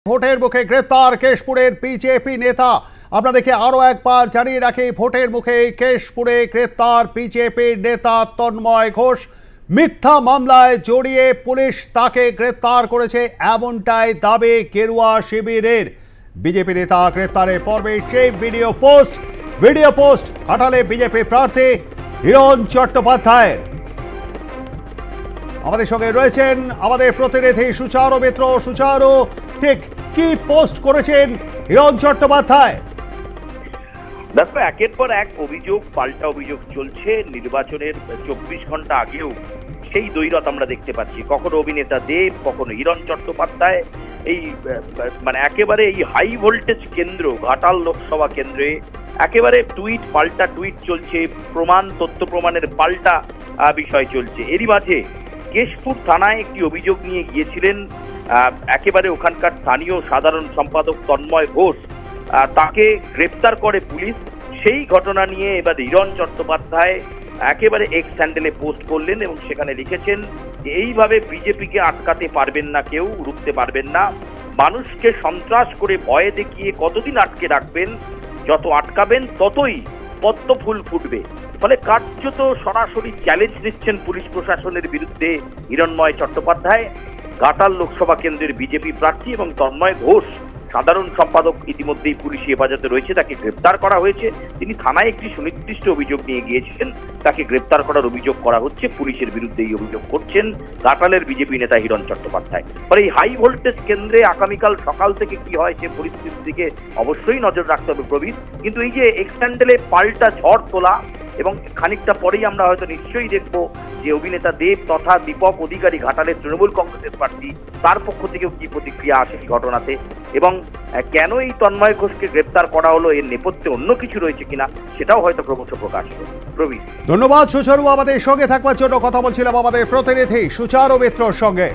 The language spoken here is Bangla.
ভোটের মুখে গ্রেপ্তার কেশপুরের বিজেপি নেতা। আপনাদেরকে আরো একবার জানিয়ে রাখি, ভোটের মুখে কেশপুরে গ্রেপ্তার বিজেপির নেতা তন্ময় ঘোষ। মিথ্যা মামলায় জড়িয়ে পুলিশ তাকে গ্রেপ্তার করেছে, এমনটাই দাবি গেরুয়া শিবিরের। বিজেপি নেতা গ্রেপ্তারের পর্বে সেই ভিডিও পোস্ট ঘাটালে বিজেপি প্রার্থী হিরণ চট্টোপাধ্যায়ের। আমাদের সঙ্গে রয়েছেন আমাদের প্রতিনিধি সুচারু মিত্র। সুচারু, ঠিক কি পোস্ট করেছেন হিরণ চট্টোপাধ্যায়? দেখো, একের পর এক অভিযোগ, পাল্টা অভিযোগ চলছে। নির্বাচনের 24 ঘন্টা আগেও সেই দৈরত আমরা দেখতে পাচ্ছি। কখনো অভিনেতা দেব, কখনো হিরণ চট্টোপাধ্যায়। এই একেবারে এই হাই ভোল্টেজ কেন্দ্র ঘাটাল লোকসভা কেন্দ্রে একেবারে পাল্টা টুইট চলছে, তথ্য প্রমাণের পাল্টা বিষয় চলছে। এরই মাঝে কেশপুর থানায় একটি অভিযোগ নিয়ে গিয়েছিলেন একেবারে ওখানকার স্থানীয় সাধারণ সম্পাদক তন্ময় ঘোষ। তাকে গ্রেপ্তার করে পুলিশ। সেই ঘটনা নিয়ে এবার হিরণ চট্টোপাধ্যায় একেবারে এক্স হ্যান্ডেলে পোস্ট করলেন এবং সেখানে লিখেছেন যে এইভাবে বিজেপিকে আটকাতে পারবেন না, কেউ রুখতে পারবেন না। মানুষকে সন্ত্রাস করে ভয়ে দেখিয়ে কতদিন আটকে রাখবেন? যত আটকাবেন ততই পদ্ম ফুল ফুটবে। ফলে কার্যত সরাসরি চ্যালেঞ্জ দিচ্ছেন পুলিশ প্রশাসনের বিরুদ্ধে হিরণময় চট্টোপাধ্যায়। ঘাটাল লোকসভা কেন্দ্রের বিজেপি প্রার্থী এবং তন্ময় ঘোষ সাধারণ সম্পাদক ইতিমধ্যেই পুলিশি হেফাজতে রয়েছে, তাকে গ্রেপ্তার করা হয়েছে। তিনি থানায় একটি সুনির্দিষ্ট অভিযোগ নিয়ে গিয়েছিলেন, তাকে গ্রেপ্তার করার অভিযোগ করা হচ্ছে। পুলিশের বিরুদ্ধে এই অভিযোগ করছেন ঘাটালের বিজেপি নেতা হিরণ চট্টোপাধ্যায়। ফলে এই হাই ভোল্টেজ কেন্দ্রে আগামীকাল সকাল থেকে কি হয় সে পরিস্থিতির দিকে অবশ্যই নজর রাখতে হবে প্রবীর। কিন্তু এই যে এক্সট্যান্ডেলে পাল্টা ঝড় তোলা এবং খানিকটা পরেই আমরা হয়তো নিশ্চয়ই দেখব যে অভিনেতা দেব তথা দীপক অধিকারী ঘাটালের তৃণমূল কংগ্রেসের প্রার্থী, তার পক্ষ থেকেও কি প্রতিক্রিয়া আসে এই ঘটনাতে, এবং কেন এই তন্ময় ঘোষকে গ্রেপ্তার করা হলো, এর নেপথ্যে অন্য কিছু রয়েছে কিনা সেটাও হয়তো ক্রমশ প্রকাশ হবে। প্রবীর, ধন্যবাদ সুচারু, আমাদের সঙ্গে থাকবার জন্য। কথা বলছিলাম আমাদের প্রতিনিধি সুচারু মিত্রর সঙ্গে।